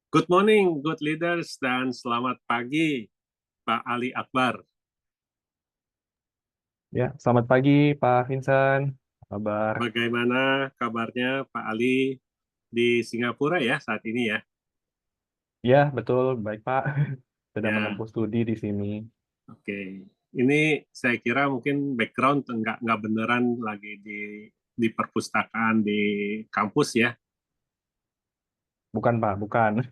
Good morning, good leaders, dan selamat pagi, Pak Ali Akbar. Ya, selamat pagi Pak Vincent. Apa kabar? Bagaimana kabarnya Pak Ali di Singapura ya saat ini ya? Ya, betul, baik Pak. Sedang Ya, menempuh studi di sini. oke. Ini saya kira mungkin background nggak beneran lagi di perpustakaan di kampus ya. Bukan Pak, bukan.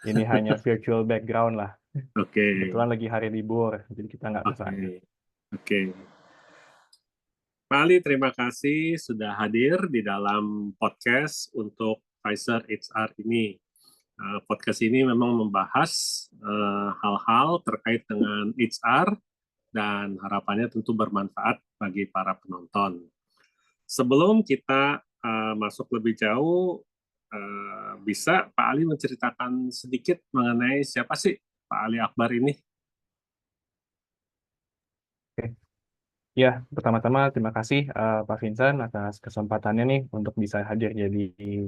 Ini hanya virtual background lah. Oke, Kebetulan lagi hari libur, jadi kita nggak ke oke, sana. oke. Pak Ali, terima kasih sudah hadir di dalam podcast untuk Pfizer HR ini. Podcast ini memang membahas hal-hal terkait dengan HR dan harapannya tentu bermanfaat bagi para penonton. Sebelum kita masuk lebih jauh, bisa Pak Ali menceritakan sedikit mengenai siapa sih Pak Ali Akbar ini? Oke. Ya, pertama-tama terima kasih Pak Vincent atas kesempatannya nih untuk bisa hadir jadi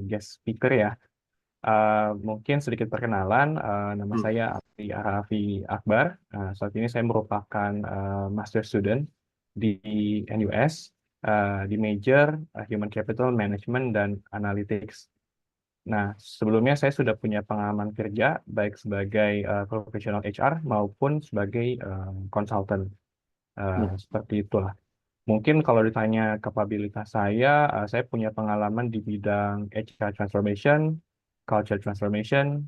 guest speaker ya. Mungkin sedikit perkenalan, nama Hmm. saya Ali Arafi Akbar. Saat ini saya merupakan master student di NUS di major Human Capital Management dan Analytics. Nah, sebelumnya saya sudah punya pengalaman kerja baik sebagai profesional HR maupun sebagai konsultan. Hmm. Seperti itulah. Mungkin kalau ditanya kapabilitas saya punya pengalaman di bidang HR transformation, culture transformation,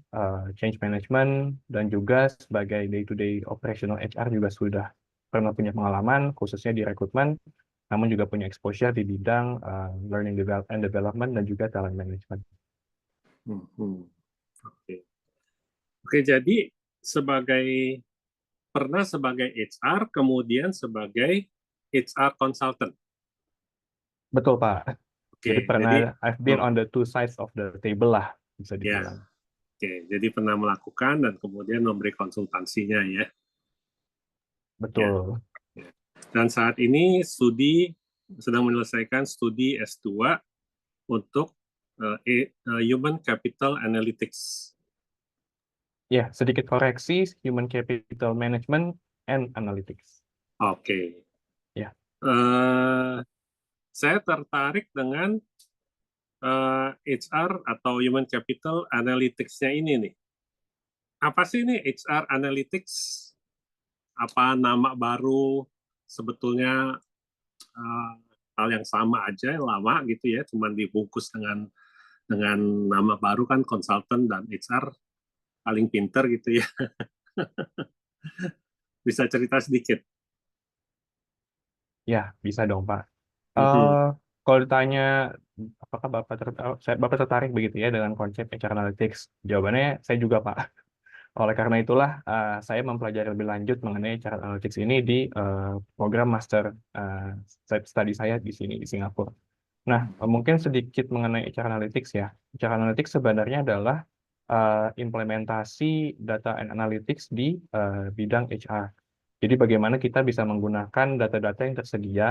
change management, dan juga sebagai day-to-day operational HR juga sudah pernah punya pengalaman, khususnya di rekrutmen, namun juga punya exposure di bidang and development dan juga talent management. Hmm. Hmm. Oke. Oke, jadi sebagai pernah sebagai HR, kemudian sebagai HR consultant. Betul, Pak. Jadi Oke, pernah, jadi I've been hmm, on the two sides of the table lah, bisa ya, dibilang. oke, jadi pernah melakukan dan kemudian memberi konsultasinya ya. Ya. Betul. Ya. Dan saat ini sedang menyelesaikan studi S2 untuk Human Capital Analytics. Ya, sedikit koreksi, Human Capital Management and Analytics. Oke. Ya. Eh, saya tertarik dengan HR atau Human Capital Analytics-nya ini nih. Apa sih ini HR Analytics? Apa nama baru? Sebetulnya uh, hal yang sama aja, lama gitu ya, cuman dibungkus dengan nama baru kan konsultan dan HR paling pinter gitu ya. Bisa cerita sedikit. Ya, bisa dong, Pak. Eh, Mhm. Kalau ditanya apakah Bapak tertarik begitu ya dengan konsep HR Analytics? Jawabannya saya juga, Pak. Oleh karena itulah saya mempelajari lebih lanjut mengenai HR Analytics ini di program master study saya di sini di Singapura. Nah, mungkin sedikit mengenai HR Analytics ya. HR Analytics sebenarnya adalah implementasi data and analytics di bidang HR. Jadi bagaimana kita bisa menggunakan data-data yang tersedia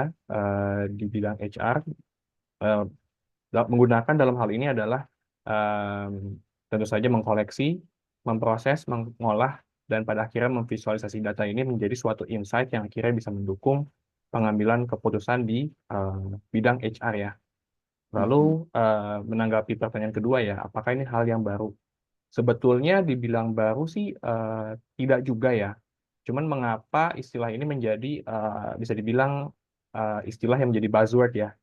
di bidang HR, eh, menggunakan dalam hal ini adalah tentu saja mengkoleksi, memproses, mengolah, dan pada akhirnya memvisualisasi data ini menjadi suatu insight yang akhirnya bisa mendukung pengambilan keputusan di eh, bidang HR ya. Lalu Mhm. menanggapi pertanyaan kedua ya, apakah ini hal yang baru? Sebetulnya dibilang baru sih tidak juga ya. Cuman mengapa istilah ini menjadi bisa dibilang istilah yang menjadi buzzword ya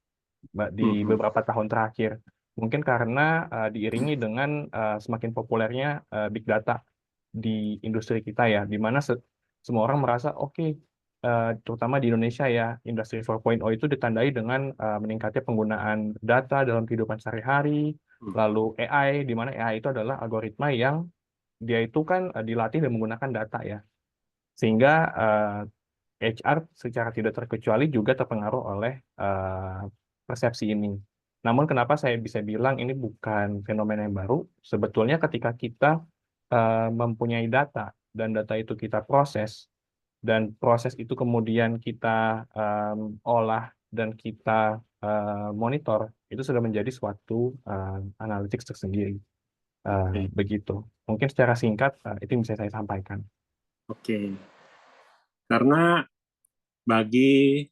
di Mhm. beberapa tahun terakhir. Mungkin karena diiringi dengan semakin populernya big data di industri kita ya, di mana semua orang merasa oke, terutama di Indonesia ya, industri 4.0 itu ditandai dengan meningkatnya penggunaan data dalam kehidupan sehari-hari, lalu AI, di mana AI itu adalah algoritma yang dia itu kan dilatih dan menggunakan data ya, sehingga HR secara tidak terkecuali juga terpengaruh oleh persepsi ini. Namun kenapa saya bisa bilang ini bukan fenomena yang baru? Sebetulnya ketika kita mempunyai data dan data itu kita proses dan proses itu kemudian kita olah dan kita monitor, itu sudah menjadi suatu analytics tersendiri. Oke. Begitu. Mungkin secara singkat itu yang bisa saya sampaikan. Oke. Karena bagi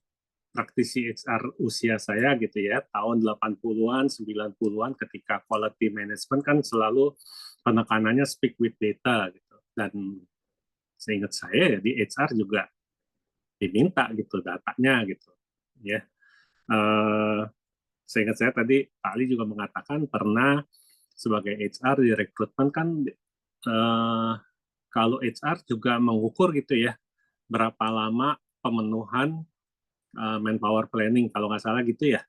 praktisi HR usia saya gitu ya, tahun 80-an, 90-an ketika quality management kan selalu penekanannya speak with data gitu. Dan seingat saya ya di HR juga diminta gitu datanya gitu. Ya. Eh, Seingat saya tadi Pak Ali juga mengatakan pernah sebagai HR di rekrutmen kan kalau HR juga mengukur gitu ya berapa lama pemenuhan manpower planning kalau nggak salah gitu ya,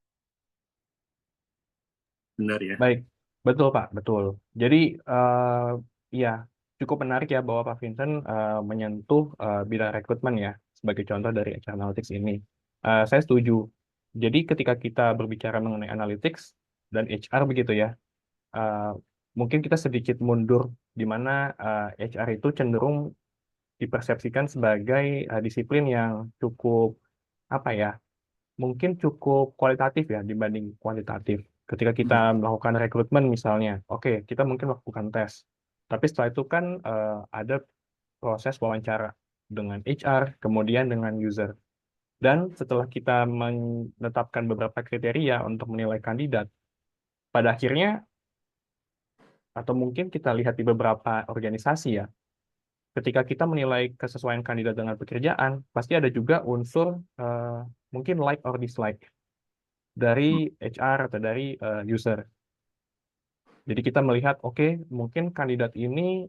benar ya. Baik, betul Pak, betul. Jadi ya cukup menarik ya bahwa Pak Vincent menyentuh bidang rekrutmen ya sebagai contoh dari HR Analytics ini. Saya setuju. Jadi ketika kita berbicara mengenai analytics dan HR begitu ya, uh, mungkin kita sedikit mundur di mana HR itu cenderung dipersepsikan sebagai disiplin yang cukup apa ya, mungkin cukup kualitatif ya dibanding kuantitatif. Ketika kita Hmm. melakukan rekrutmen misalnya, oke, kita mungkin melakukan tes. Tapi setelah itu kan ada proses wawancara dengan HR, kemudian dengan user. Dan setelah kita menetapkan beberapa kriteria untuk menilai kandidat, pada akhirnya, atau mungkin kita lihat di beberapa organisasi ya, ketika kita menilai kesesuaian kandidat dengan pekerjaan, pasti ada juga unsur mungkin like or dislike dari HR atau dari user. Jadi kita melihat, oke, mungkin kandidat ini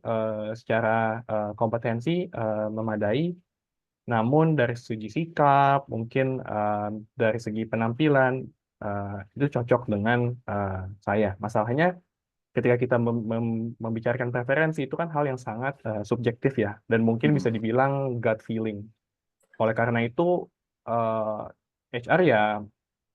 secara kompetensi memadai, namun dari segi sikap, mungkin dari segi penampilan, itu cocok dengan saya. Masalahnya ketika kita membicarakan preferensi, itu kan hal yang sangat subjektif ya, dan mungkin bisa Hmm. dibilang gut feeling. Oleh karena itu, HR ya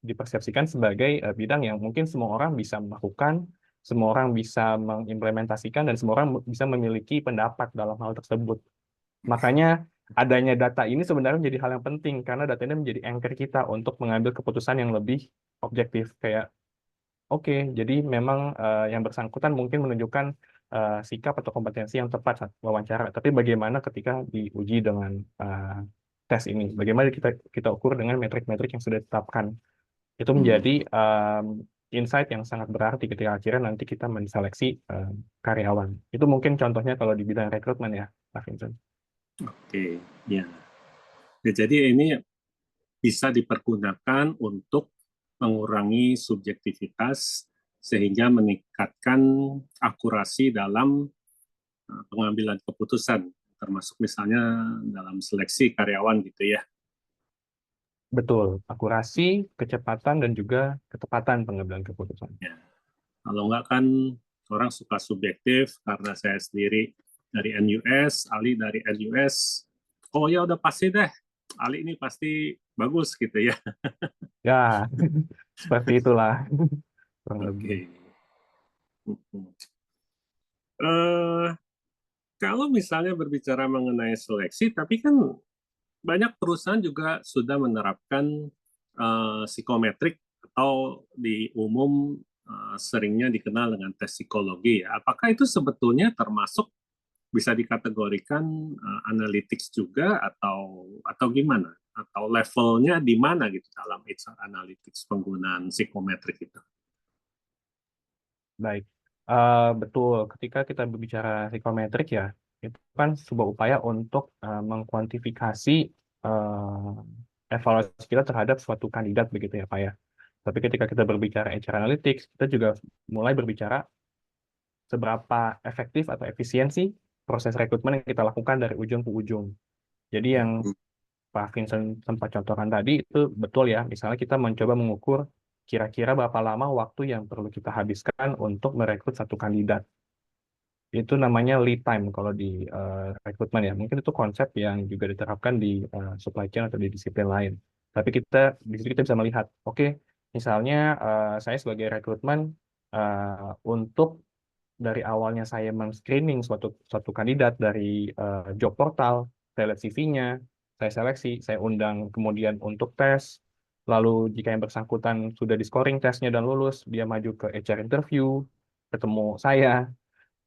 dipersepsikan sebagai bidang yang mungkin semua orang bisa melakukan, semua orang bisa mengimplementasikan, dan semua orang bisa memiliki pendapat dalam hal tersebut. Makanya adanya data ini sebenarnya menjadi hal yang penting, karena data ini menjadi anchor kita untuk mengambil keputusan yang lebih objektif. Kayak, oke, jadi memang yang bersangkutan mungkin menunjukkan sikap atau kompetensi yang tepat saat wawancara. Tapi bagaimana ketika diuji dengan tes ini? Bagaimana kita kita ukur dengan metrik-metrik yang sudah ditetapkan? Itu Hmm. menjadi insight yang sangat berarti ketika akhirnya nanti kita menseleksi karyawan. Itu mungkin contohnya kalau di bidang rekrutmen ya, Pak Vincent. Oke, ya. Ya, jadi ini bisa dipergunakan untuk mengurangi subjektivitas sehingga meningkatkan akurasi dalam pengambilan keputusan, termasuk misalnya dalam seleksi karyawan gitu ya. Betul, akurasi, kecepatan, dan juga ketepatan pengambilan keputusan. Ya. Kalau nggak kan orang suka subjektif karena saya sendiri dari NUS, Ali dari NUS. Oh ya udah pasti deh, Ali ini pasti bagus gitu ya. Ya, seperti itulah kurang lebih. Oke. Eh, Kalau misalnya berbicara mengenai seleksi, tapi kan banyak perusahaan juga sudah menerapkan psikometrik atau di umum seringnya dikenal dengan tes psikologi. Apakah itu sebetulnya termasuk bisa dikategorikan analytics juga atau gimana? Atau levelnya di mana gitu dalam HR analytics penggunaan psikometrik itu? Baik, betul. Ketika kita berbicara psikometrik ya, itu kan sebuah upaya untuk mengkuantifikasi evaluasi kita terhadap suatu kandidat begitu ya, Pak ya. Tapi ketika kita berbicara HR Analytics, kita juga mulai berbicara seberapa efektif atau efisiensi proses rekrutmen yang kita lakukan dari ujung ke ujung. Jadi yang Pak Vincent sempat contohkan tadi itu betul ya. Misalnya kita mencoba mengukur kira-kira berapa lama waktu yang perlu kita habiskan untuk merekrut satu kandidat. Itu namanya lead time kalau di rekrutmen ya. Mungkin itu konsep yang juga diterapkan di supply chain atau di disiplin lain. Tapi kita di situ kita bisa melihat, oke, misalnya saya sebagai rekrutmen untuk dari awalnya saya men-screening suatu suatu kandidat dari job portal, saya lihat CV-nya, saya seleksi, saya undang kemudian untuk tes. Lalu jika yang bersangkutan sudah di scoring tesnya dan lulus, dia maju ke HR interview, ketemu saya.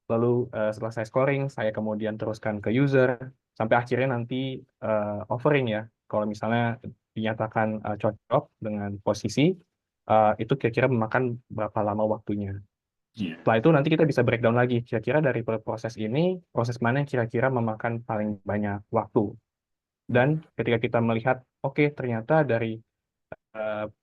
lalu selesai scoring, saya kemudian teruskan ke user, sampai akhirnya nanti offering ya. Kalau misalnya dinyatakan cocok dengan posisi, itu kira-kira memakan berapa lama waktunya. Iya. Setelah itu nanti kita bisa breakdown lagi, kira-kira dari proses ini, proses mana yang kira-kira memakan paling banyak waktu. Dan ketika kita melihat, oke, ternyata dari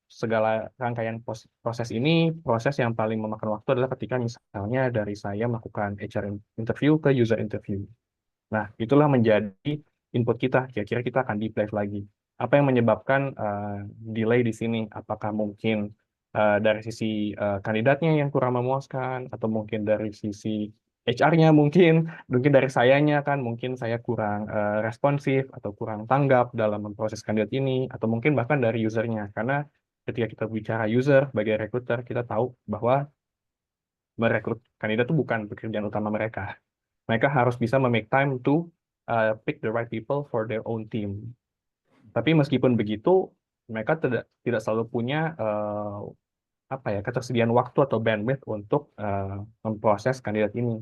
segala rangkaian proses ini, proses yang paling memakan waktu adalah ketika misalnya dari saya melakukan HR interview ke user interview. Nah, itulah menjadi input kita. Kira-kira kita akan deep dive lagi. Apa yang menyebabkan delay di sini? Apakah mungkin dari sisi kandidatnya yang kurang memuaskan, atau mungkin dari sisi HR-nya mungkin dari sayanya kan, mungkin saya kurang responsif atau kurang tanggap dalam memproses kandidat ini, atau mungkin bahkan dari usernya. Karena ketika kita bicara user sebagai recruiter, kita tahu bahwa merekrut kandidat itu bukan pekerjaan utama mereka. Mereka harus bisa make time to pick the right people for their own team. Tapi meskipun begitu, mereka tidak selalu punya apa ya, ketersediaan waktu atau bandwidth untuk memproses kandidat ini.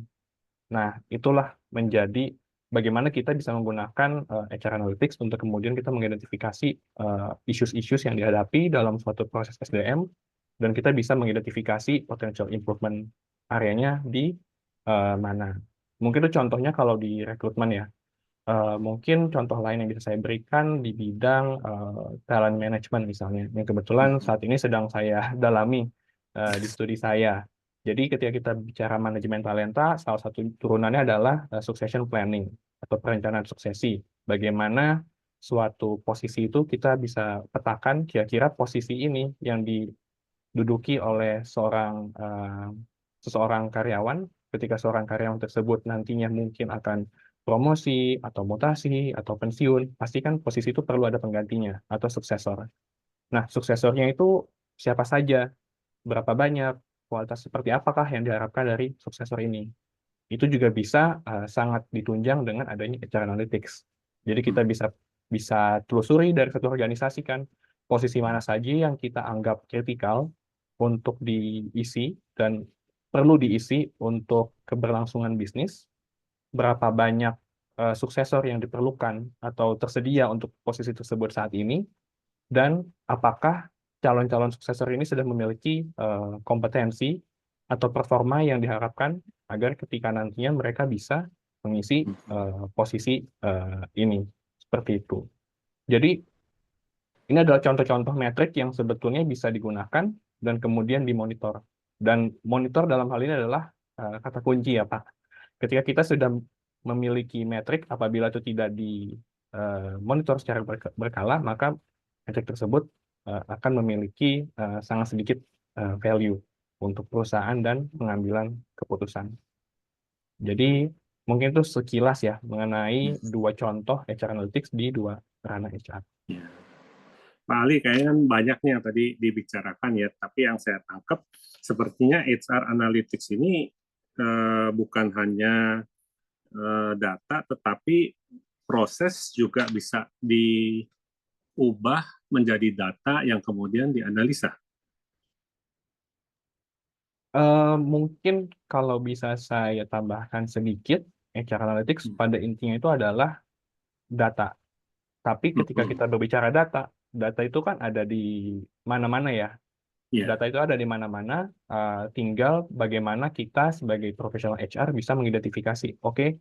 Nah, itulah menjadi bagaimana kita bisa menggunakan HR Analytics untuk kemudian kita mengidentifikasi issues-issues yang dihadapi dalam suatu proses SDM, dan kita bisa mengidentifikasi potential improvement areanya di mana. Mungkin itu contohnya kalau di rekrutmen ya. Mungkin contoh lain yang bisa saya berikan di bidang talent management misalnya, yang kebetulan saat ini sedang saya dalami di studi saya. Jadi ketika kita bicara manajemen talenta, salah satu turunannya adalah succession planning atau perencanaan suksesi. Bagaimana suatu posisi itu kita bisa petakan kira-kira posisi ini yang diduduki oleh seseorang karyawan. Ketika seorang karyawan tersebut nantinya mungkin akan promosi atau mutasi atau pensiun, pasti kan posisi itu perlu ada penggantinya atau suksesor. Nah, suksesornya itu siapa saja, berapa banyak, kualitas seperti apakah yang diharapkan dari suksesor ini. Itu juga bisa sangat ditunjang dengan adanya HR Analytics. Jadi kita bisa bisa telusuri dari satu organisasi kan, posisi mana saja yang kita anggap kritikal untuk diisi dan perlu diisi untuk keberlangsungan bisnis, berapa banyak suksesor yang diperlukan atau tersedia untuk posisi tersebut saat ini, dan apakah calon-calon suksesor ini sudah memiliki kompetensi atau performa yang diharapkan agar ketika nantinya mereka bisa mengisi posisi ini. Seperti itu. Jadi ini adalah contoh-contoh metrik yang sebetulnya bisa digunakan dan kemudian dimonitor. Dan monitor dalam hal ini adalah kata kunci ya Pak. Ketika kita sudah memiliki metrik, apabila itu tidak dimonitor secara berkala, maka metrik tersebut akan memiliki sangat sedikit value untuk perusahaan dan pengambilan keputusan. Jadi mungkin itu sekilas ya mengenai dua contoh HR Analytics di dua ranah HR. Ya. Pak Ali, kayaknya kan banyaknya yang tadi dibicarakan ya, tapi yang saya tangkap sepertinya HR Analytics ini bukan hanya data, tetapi proses juga bisa diubah menjadi data yang kemudian dianalisa. Mungkin kalau bisa saya tambahkan sedikit, HR Analytics pada intinya itu adalah data. Tapi ketika kita berbicara data, data itu kan ada di mana-mana ya. Ya, Data itu ada di mana-mana, tinggal bagaimana kita sebagai profesional HR bisa mengidentifikasi, oke,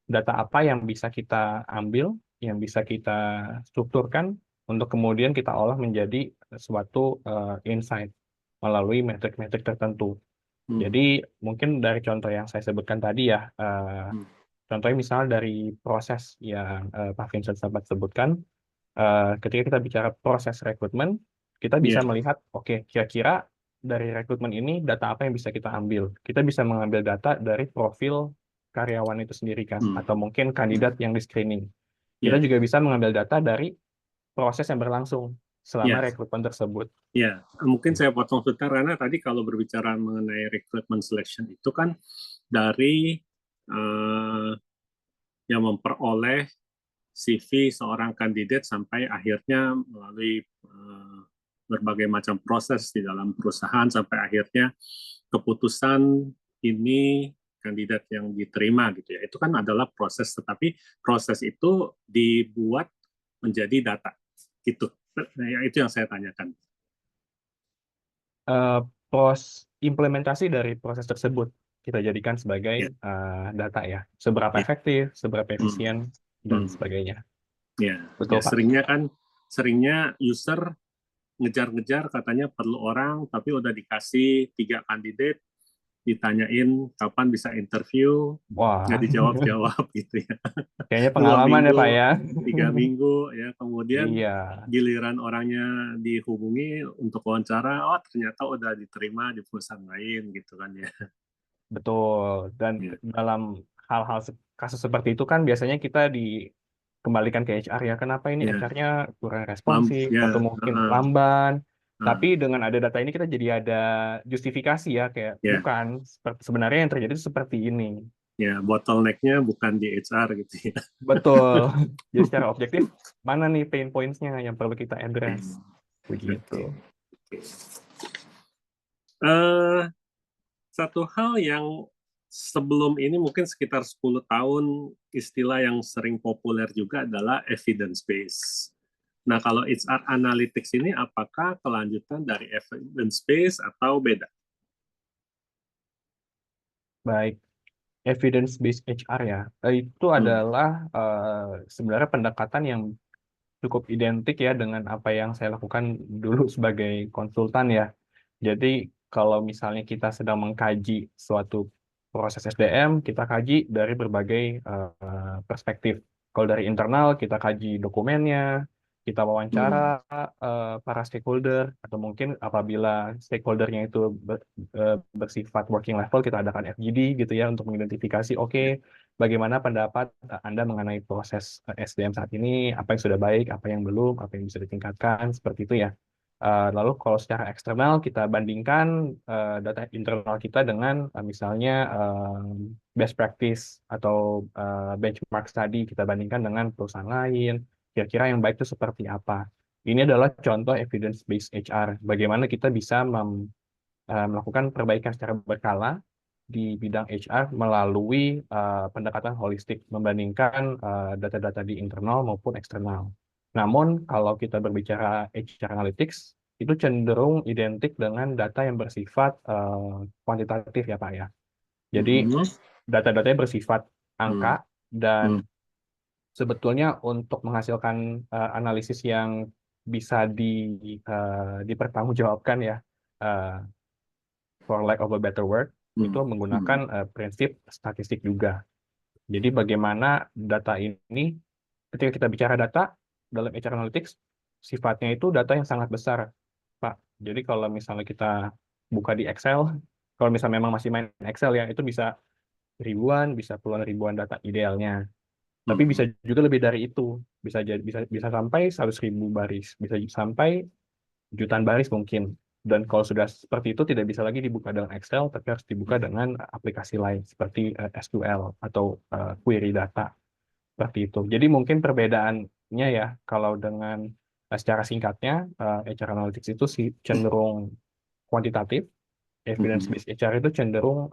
data apa yang bisa kita ambil, yang bisa kita strukturkan, untuk kemudian kita olah menjadi suatu insight melalui metrik-metrik tertentu. Jadi mungkin dari contoh yang saya sebutkan tadi ya, contohnya misalnya dari proses yang Pak Vincent sempat sebutkan, ketika kita bicara proses rekrutmen, kita bisa ya, melihat, oke, kira-kira dari rekrutmen ini data apa yang bisa kita ambil. Kita bisa mengambil data dari profil karyawan itu sendiri kan, atau mungkin kandidat yang di screening. Kita ya, juga bisa mengambil data dari proses yang berlangsung selama ya. rekrutmen tersebut. Ya, mungkin saya potong sebentar karena tadi kalau berbicara mengenai recruitment selection itu kan dari eh, yang memperoleh CV seorang kandidat sampai akhirnya melalui berbagai macam proses di dalam perusahaan sampai akhirnya keputusan ini kandidat yang diterima gitu ya. Itu kan adalah proses, tetapi proses itu dibuat menjadi data gitu. Nah, ya, itu yang saya tanyakan. Eh, implementasi dari proses tersebut kita jadikan sebagai Ya, data ya. Seberapa ya. efektif, seberapa Hmm, efisien, dan hmm. sebagainya. Ya, ya Betul, Pak. seringnya user ngejar-ngejar katanya perlu orang, tapi udah dikasih 3 kandidat, ditanyain kapan bisa interview, nggak Wah, dijawab-jawab gitu ya. kayaknya dua pengalaman ya, Pak minggu, ya. 3 minggu ya, kemudian Iya, giliran orangnya dihubungi untuk wawancara, oh ternyata udah diterima di perusahaan lain gitu kan ya. betul. Dan Ya, dalam hal-hal kasus seperti itu kan biasanya kita dikembalikan ke HR ya. Kenapa ini ya, HR-nya kurang responsif atau ya, mungkin lamban? uh, Tapi dengan ada data ini kita jadi ada justifikasi ya, kayak ya, bukan sebenarnya yang terjadi itu seperti ini. ya, bottleneck-nya bukan di HR gitu ya. Betul. Jadi secara objektif mana nih pain points-nya yang perlu kita address? Begitu. Oke. Oke. Eh, Satu hal yang sebelum ini mungkin sekitar 10 tahun istilah yang sering populer juga adalah evidence base. Nah, kalau HR analytics ini apakah kelanjutan dari evidence base atau beda? Baik. Evidence based HR ya. Itu Hmm. adalah sebenarnya pendekatan yang cukup identik ya dengan apa yang saya lakukan dulu sebagai konsultan ya. Jadi kalau misalnya kita sedang mengkaji suatu proses SDM, kita kaji dari berbagai perspektif. Kalau dari internal, kita kaji dokumennya, kita wawancara Hmm. para stakeholder, atau mungkin apabila stakeholdernya itu bersifat working level, kita adakan FGD gitu ya untuk mengidentifikasi, oke, Ya. bagaimana pendapat Anda mengenai proses SDM saat ini, apa yang sudah baik, apa yang belum, apa yang bisa ditingkatkan, seperti itu ya. Lalu kalau secara eksternal kita bandingkan data internal kita dengan misalnya best practice atau benchmark study, kita bandingkan dengan perusahaan lain, kira-kira yang baik itu seperti apa. Ini adalah contoh evidence based HR. Bagaimana kita bisa melakukan perbaikan secara berkala di bidang HR melalui pendekatan holistik membandingkan data-data di internal maupun eksternal. Namun kalau kita berbicara HR analytics itu cenderung identik dengan data yang bersifat kuantitatif ya Pak ya. Jadi Hmm. data-datanya bersifat Hmm. angka dan Hmm. sebetulnya untuk menghasilkan analisis yang bisa dipertanggungjawabkan ya, uh, for lack of a better word, Hmm. itu Hmm. menggunakan prinsip statistik juga. Jadi bagaimana data ini, ketika kita bicara data dalam HR Analytics, sifatnya itu data yang sangat besar, Pak. Jadi kalau misalnya kita buka di Excel, kalau misalnya memang masih main Excel ya, itu bisa ribuan, bisa puluhan ribuan data idealnya. Tapi bisa Hmm. juga lebih dari itu. Bisa sampai 100.000 baris, bisa sampai jutaan baris mungkin. Dan kalau sudah seperti itu tidak bisa lagi dibuka dengan Excel, tapi harus dibuka dengan aplikasi lain seperti SQL atau query data seperti itu. Jadi mungkin perbedaannya ya kalau dengan secara singkatnya HR Analytics itu sih cenderung kuantitatif, evidence Hmm. based HR itu cenderung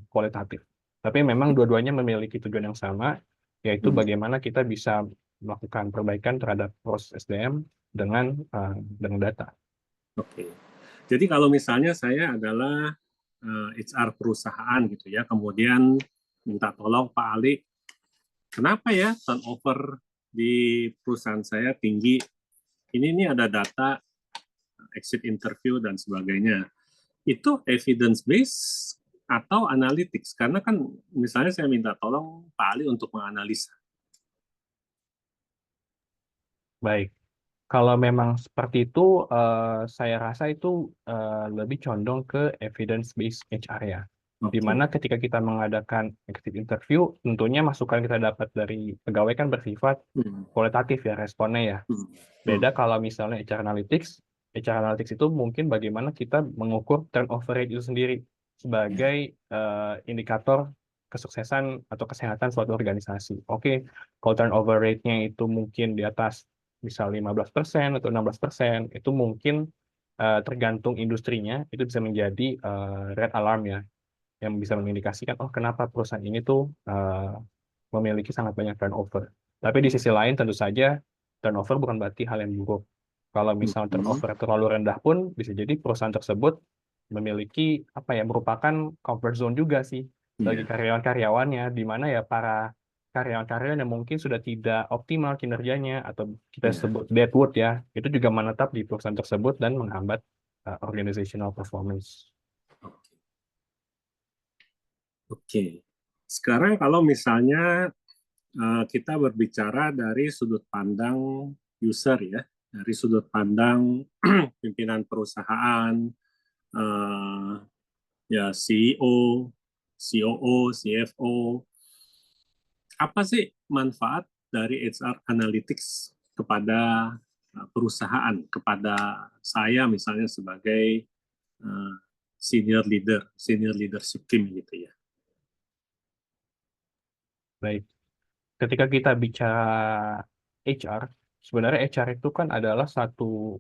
kualitatif. Tapi memang dua-duanya memiliki tujuan yang sama, yaitu Hmm. bagaimana kita bisa melakukan perbaikan terhadap proses SDM dengan data. Oke. Jadi kalau misalnya saya adalah HR perusahaan gitu ya, kemudian minta tolong Pak Ali, kenapa ya turnover di perusahaan saya tinggi? Ini ada data exit interview dan sebagainya. Itu evidence based atau analytics? Karena kan misalnya saya minta tolong Pak Ali untuk menganalisa. Baik. Kalau memang seperti itu, saya rasa itu lebih condong ke evidence-based HR ya. Di Oke. mana ketika kita mengadakan exit interview, tentunya masukan kita dapat dari pegawai kan bersifat Hmm. kualitatif ya responnya ya. Hmm. Hmm. Beda kalau misalnya HR analytics itu mungkin bagaimana kita mengukur turnover rate itu sendiri Ya. sebagai indikator kesuksesan atau kesehatan suatu organisasi. Oke, kalau turnover rate-nya itu mungkin di atas misal 15% atau 16%, itu mungkin tergantung industrinya, itu bisa menjadi red alarm ya. yang bisa mengindikasikan, oh kenapa perusahaan ini tuh memiliki sangat banyak turnover. Tapi di sisi lain tentu saja turnover bukan berarti hal yang buruk. Kalau misal Mhm. turnover terlalu rendah pun bisa jadi perusahaan tersebut memiliki apa ya merupakan comfort zone juga sih bagi Iya, karyawan-karyawannya, di mana ya para karyawan-karyawan yang mungkin sudah tidak optimal kinerjanya atau kita iya. sebut deadwood ya, itu juga menetap di perusahaan tersebut dan menghambat organizational performance. Oke. Oke. Sekarang kalau misalnya kita berbicara dari sudut pandang user ya, dari sudut pandang pimpinan perusahaan, eh, ya CEO, COO, CFO, apa sih manfaat dari HR Analytics kepada perusahaan, kepada saya misalnya sebagai uh, senior leadership team gitu ya. Baik, ketika kita bicara HR, sebenarnya HR itu kan adalah satu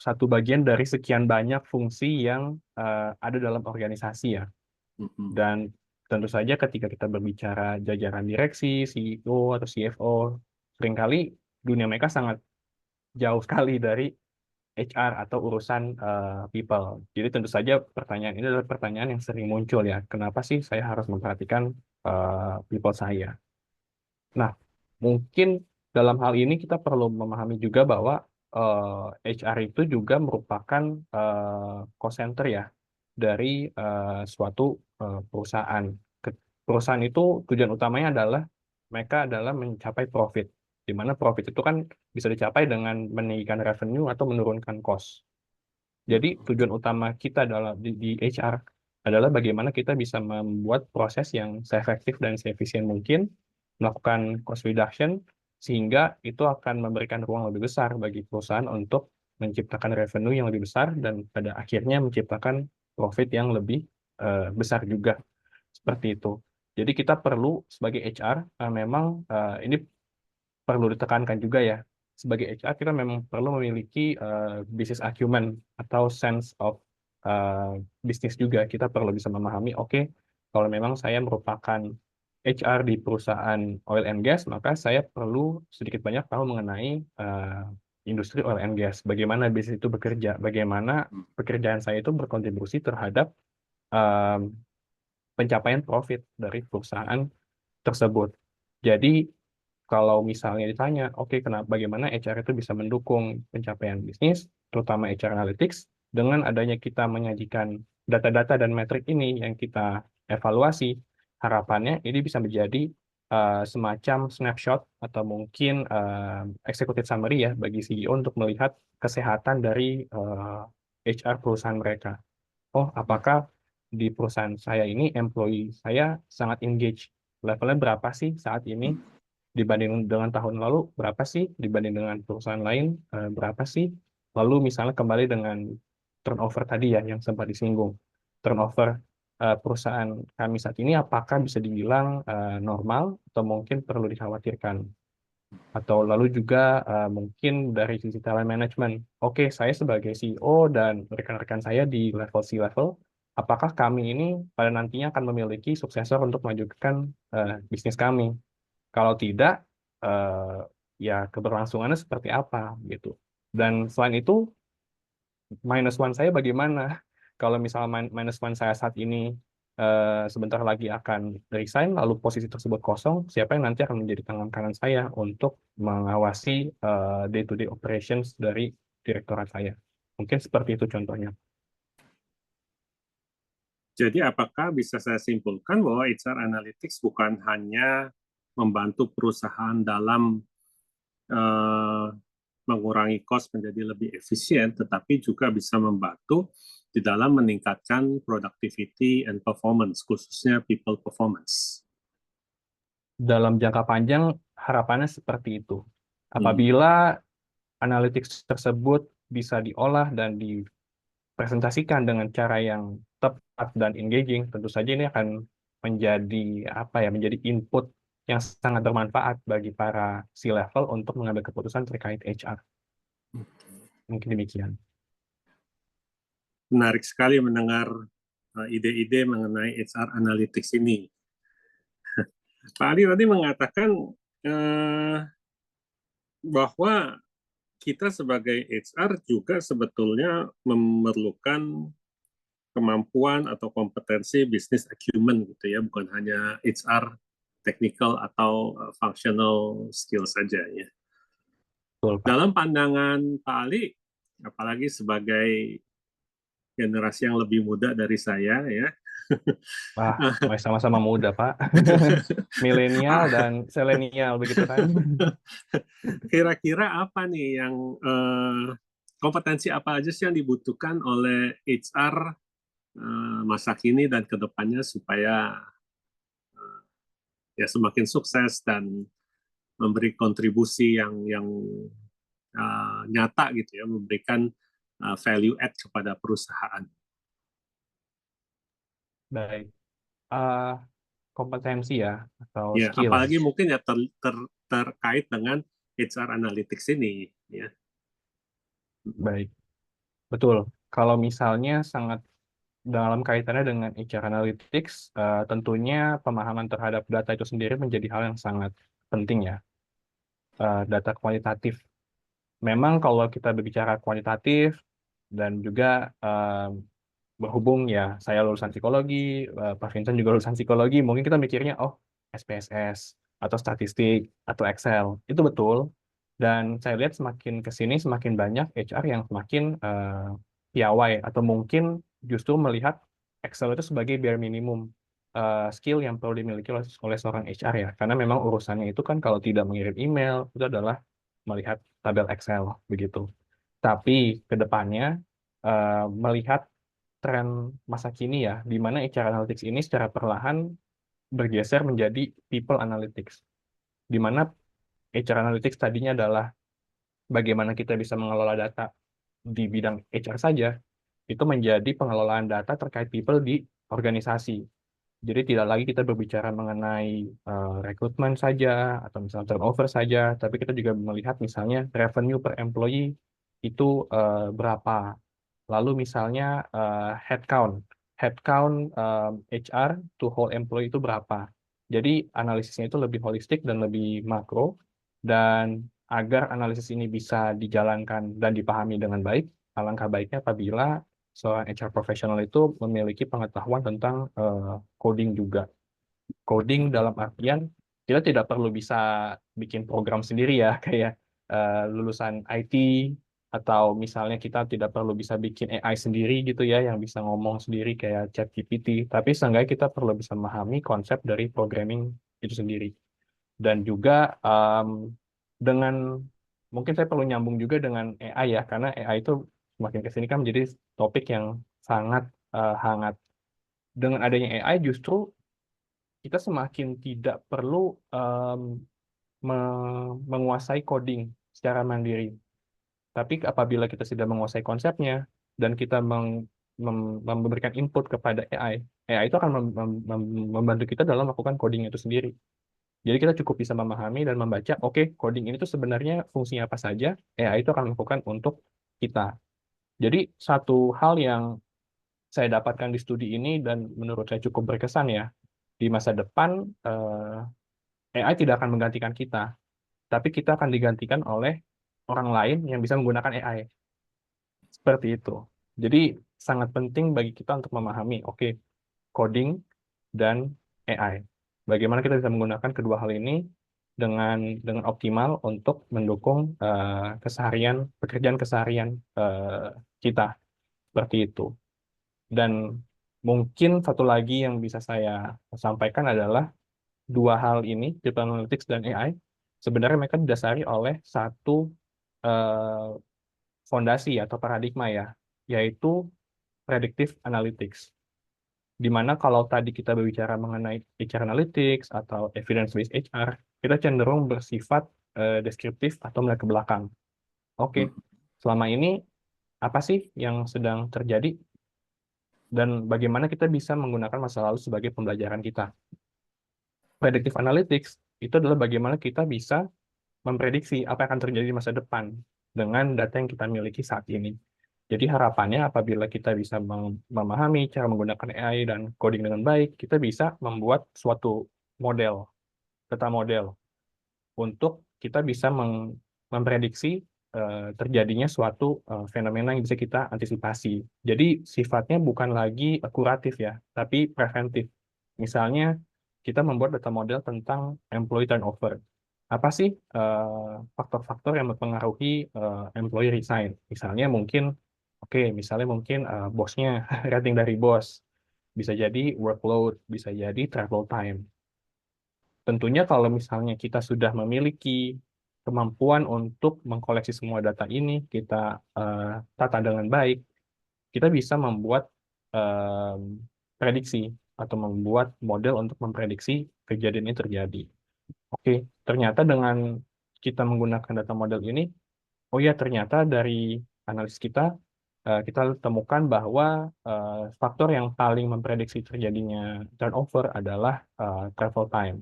satu bagian dari sekian banyak fungsi yang ada dalam organisasi ya. Mhm. Dan tentu saja ketika kita berbicara jajaran direksi, CEO atau CFO, seringkali dunia mereka sangat jauh sekali dari HR atau urusan people. Jadi tentu saja pertanyaan ini adalah pertanyaan yang sering muncul ya. Kenapa sih saya harus memperhatikan people saya? Nah, mungkin dalam hal ini kita perlu memahami juga bahwa HR itu juga merupakan cost center ya dari suatu perusahaan. Perusahaan itu tujuan utamanya adalah mereka adalah mencapai profit, di mana profit itu kan bisa dicapai dengan meninggikan revenue atau menurunkan cost. Jadi tujuan utama kita dalam di HR adalah bagaimana kita bisa membuat proses yang seefektif dan seefisien mungkin, melakukan cost reduction, sehingga itu akan memberikan ruang lebih besar bagi perusahaan untuk menciptakan revenue yang lebih besar dan pada akhirnya menciptakan profit yang lebih besar juga. Seperti itu. Jadi kita perlu sebagai HR memang ini perlu ditekankan juga ya. Sebagai HR kita memang perlu memiliki business acumen atau sense of bisnis juga. Kita perlu bisa memahami, oke, kalau memang saya merupakan HR di perusahaan oil and gas, maka saya perlu sedikit banyak tahu mengenai industri oil and gas. Bagaimana bisnis itu bekerja, bagaimana pekerjaan saya itu berkontribusi terhadap eh, pencapaian profit dari perusahaan tersebut. Jadi kalau misalnya ditanya, oke, kenapa bagaimana HR itu bisa mendukung pencapaian bisnis, terutama HR Analytics, dengan adanya kita menyajikan data-data dan metrik ini yang kita evaluasi, harapannya ini bisa menjadi semacam snapshot atau mungkin executive summary ya bagi CEO untuk melihat kesehatan dari HR perusahaan mereka. Oh, apakah di perusahaan saya ini employee saya sangat engage? Levelnya berapa sih saat ini dibanding dengan tahun lalu? Berapa sih dibanding dengan perusahaan lain? Berapa sih? Lalu misalnya kembali dengan turnover tadi ya yang sempat disinggung. Turnover perusahaan kami saat ini apakah bisa dibilang normal atau mungkin perlu dikhawatirkan? Atau lalu juga mungkin dari sisi talent management. Oke, saya sebagai CEO dan rekan-rekan saya di level C-level, apakah kami ini pada nantinya akan memiliki suksesor untuk melanjutkan bisnis kami? Kalau tidak, eh, ya keberlangsungannya seperti apa gitu. Dan selain itu, minus one saya bagaimana? Kalau misalnya minus one saya saat ini sebentar lagi akan resign, lalu posisi tersebut kosong, siapa yang nanti akan menjadi tangan kanan saya untuk mengawasi day-to-day operations dari direktorat saya? Mungkin seperti itu contohnya. Jadi apakah bisa saya simpulkan bahwa HR Analytics bukan hanya membantu perusahaan dalam eh, mengurangi cost menjadi lebih efisien, tetapi juga bisa membantu di dalam meningkatkan productivity and performance, khususnya people performance. Dalam jangka panjang, harapannya seperti itu. Hmm. Apabila analytics tersebut bisa diolah dan presentasikan dengan cara yang tepat dan engaging, tentu saja ini akan menjadi apa ya, menjadi input yang sangat bermanfaat bagi para C-level untuk mengambil keputusan terkait HR. Mungkin demikian. Menarik sekali mendengar ide-ide mengenai HR Analytics ini. Pak Ali tadi mengatakan bahwa kita sebagai HR juga sebetulnya memerlukan kemampuan atau kompetensi bisnis acumen gitu ya, bukan hanya HR technical atau functional skill saja ya. Betul, Pak. Dalam pandangan Pak Ali, apalagi sebagai generasi yang lebih muda dari saya ya. Wah, masih sama-sama muda, Pak. Milenial dan selenial, begitu kan? Kira-kira apa nih yang kompetensi apa aja sih yang dibutuhkan oleh HR masa kini dan kedepannya supaya ya semakin sukses dan memberi kontribusi yang nyata gitu ya, memberikan value add kepada perusahaan. Baik. Eh, kompetensi ya, atau Ya, apalagi skills. mungkin ya terkait dengan HR Analytics ini ya. Baik. Betul. Kalau misalnya sangat dalam kaitannya dengan HR Analytics, tentunya pemahaman terhadap data itu sendiri menjadi hal yang sangat penting ya. Data kualitatif. Memang kalau kita berbicara kualitatif dan juga berhubung ya saya lulusan psikologi, Pak Vincent juga lulusan psikologi, mungkin kita mikirnya oh SPSS atau statistik atau Excel. Itu betul. Dan saya lihat semakin ke sini semakin banyak HR yang semakin piawai atau mungkin justru melihat Excel itu sebagai bare minimum skill yang perlu dimiliki oleh seorang HR ya. Karena memang urusannya itu kan kalau tidak mengirim email itu adalah melihat tabel Excel begitu. Tapi ke depannya melihat tren masa kini ya, di mana HR Analytics ini secara perlahan bergeser menjadi People Analytics, di mana HR Analytics tadinya adalah bagaimana kita bisa mengelola data di bidang HR saja, itu menjadi pengelolaan data terkait people di organisasi. Jadi tidak lagi kita berbicara mengenai rekrutmen saja atau misalnya turnover saja, tapi kita juga melihat misalnya revenue per employee itu berapa. Lalu misalnya headcount, headcount HR to whole employee itu berapa. Jadi analisisnya itu lebih holistik dan lebih makro, dan agar analisis ini bisa dijalankan dan dipahami dengan baik, alangkah baiknya apabila seorang HR profesional itu memiliki pengetahuan tentang coding juga. Coding dalam artian kita tidak perlu bisa bikin program sendiri ya, kayak lulusan IT, atau misalnya kita tidak perlu bisa bikin AI sendiri gitu ya, yang bisa ngomong sendiri kayak ChatGPT, tapi seenggaknya kita perlu bisa memahami konsep dari programming itu sendiri. Dan juga dengan, mungkin saya perlu nyambung juga dengan AI ya, karena AI itu semakin ke sini kan menjadi topik yang sangat hangat. Dengan adanya AI justru kita semakin tidak perlu menguasai coding secara mandiri. Tapi apabila kita sudah menguasai konsepnya dan kita memberikan input kepada AI, AI itu akan membantu kita dalam melakukan coding itu sendiri. Jadi kita cukup bisa memahami dan membaca, oke, coding ini tuh sebenarnya fungsinya apa saja, AI itu akan melakukan untuk kita. Jadi satu hal yang saya dapatkan di studi ini dan menurut saya cukup berkesan ya, di masa depan AI tidak akan menggantikan kita, tapi kita akan digantikan oleh orang lain yang bisa menggunakan AI. Seperti itu. Jadi sangat penting bagi kita untuk memahami, oke, coding dan AI. Bagaimana kita bisa menggunakan kedua hal ini dengan optimal untuk mendukung keseharian pekerjaan keseharian kita, seperti itu. Dan mungkin satu lagi yang bisa saya sampaikan adalah dua hal ini, People Analytics dan AI, sebenarnya mereka didasari oleh satu eh, fondasi atau paradigma ya, yaitu predictive analytics. Di mana kalau tadi kita berbicara mengenai HR analytics atau evidence-based HR, kita cenderung bersifat deskriptif atau melihat ke belakang. Oke, selama ini apa sih yang sedang terjadi dan bagaimana kita bisa menggunakan masa lalu sebagai pembelajaran kita. Predictive analytics itu adalah bagaimana kita bisa memprediksi apa yang akan terjadi di masa depan dengan data yang kita miliki saat ini. Jadi harapannya apabila kita bisa memahami cara menggunakan AI dan coding dengan baik, kita bisa membuat suatu model, data model, untuk kita bisa memprediksi terjadinya suatu fenomena yang bisa kita antisipasi. Jadi sifatnya bukan lagi kuratif ya, tapi preventif. Misalnya kita membuat data model tentang employee turnover. Apa sih faktor-faktor yang mempengaruhi employee resign? Misalnya mungkin, oke, misalnya mungkin bosnya, rating dari bos, bisa jadi workload, bisa jadi travel time. Tentunya kalau misalnya kita sudah memiliki kemampuan untuk mengkoleksi semua data ini, kita tata dengan baik, kita bisa membuat prediksi atau membuat model untuk memprediksi kejadian ini terjadi. Oke, ternyata dengan kita menggunakan data model ini, oh ya ternyata dari analis kita temukan bahwa faktor yang paling memprediksi terjadinya turnover adalah travel time.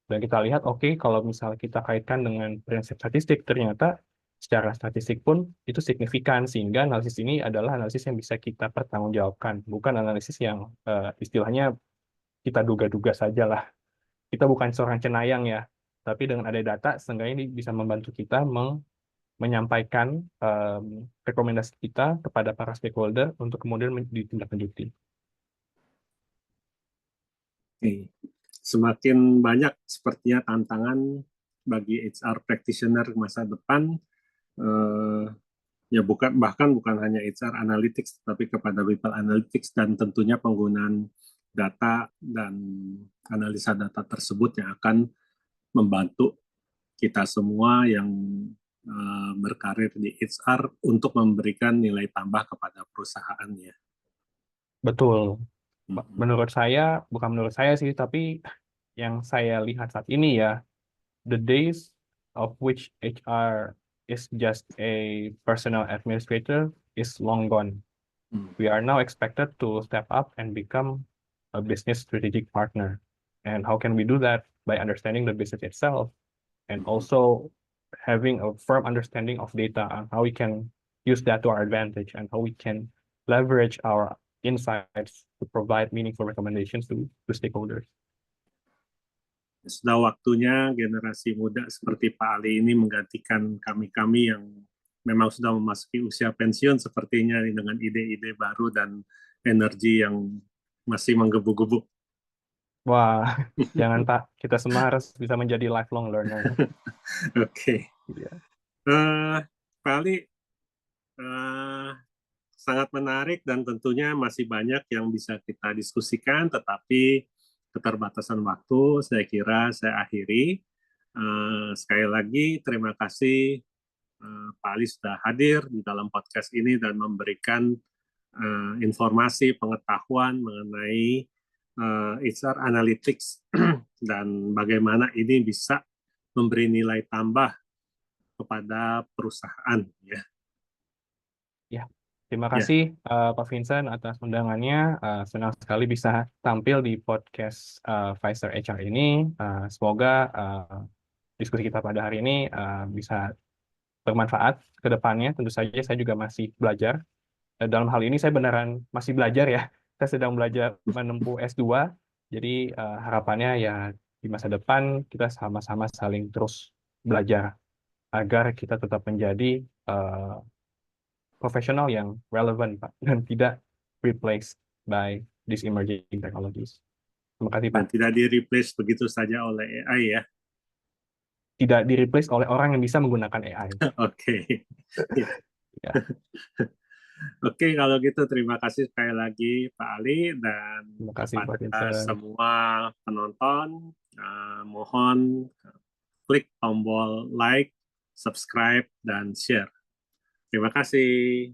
Dan kita lihat, oke, kalau misalnya kita kaitkan dengan prinsip statistik, ternyata secara statistik pun itu signifikan, sehingga analisis ini adalah analisis yang bisa kita pertanggungjawabkan, bukan analisis yang istilahnya kita duga-duga saja lah. Kita bukan seorang cenayang ya, tapi dengan ada data, seenggaknya ini bisa membantu kita menyampaikan rekomendasi kita kepada para stakeholder untuk kemudian ditindaklanjuti. Oke. Semakin banyak sepertinya tantangan bagi HR practitioner masa depan, ya bahkan bukan hanya HR analytics, tapi kepada people analytics dan tentunya penggunaan data dan analisa data tersebut yang akan membantu kita semua yang berkarir di HR untuk memberikan nilai tambah kepada perusahaannya. Betul. Menurut saya, bukan menurut saya sih, tapi yang saya lihat saat ini ya, the days of which HR is just a personal administrator is long gone. We are now expected to step up and become a business strategic partner. And how can we do that? By understanding the business itself and also having a firm understanding of data and how we can use that to our advantage and how we can leverage our insights to provide meaningful recommendations to stakeholders. Sudah waktunya generasi muda seperti Pak Ali ini menggantikan kami-kami yang memang sudah memasuki usia pensiun sepertinya dengan ide-ide baru dan energi yang masih menggebu-gebu. Wah, jangan Pak, kita semua harus bisa menjadi lifelong learner. Oke. Iya. Pak Ali, sangat menarik dan tentunya masih banyak yang bisa kita diskusikan, tetapi keterbatasan waktu saya kira saya akhiri. Sekali lagi terima kasih Pak Ali sudah hadir di dalam podcast ini dan memberikan informasi pengetahuan mengenai HR Analytics dan bagaimana ini bisa memberi nilai tambah kepada perusahaan ya. Ya, terima Ya, kasih Pak Vincent atas undangannya. Senang sekali bisa tampil di podcast Pfizer HR ini. Semoga diskusi kita pada hari ini bisa bermanfaat ke depannya. Tentu saja saya juga masih belajar. Dalam hal ini saya beneran masih belajar ya. Saya sedang belajar menempuh S2. Jadi harapannya ya di masa depan kita sama-sama saling terus belajar agar kita tetap menjadi profesional yang relevan, Pak, dan tidak replaced by these emerging technologies. Terima kasih, Pak. dan tidak di-replace begitu saja oleh AI ya. Tidak di-replace oleh orang yang bisa menggunakan AI. Oke. Ya, Oke, kalau gitu terima kasih sekali lagi Pak Ali dan terima kasih, Pak kepada Vincent. semua penonton, mohon klik tombol like, subscribe, dan share. Terima kasih.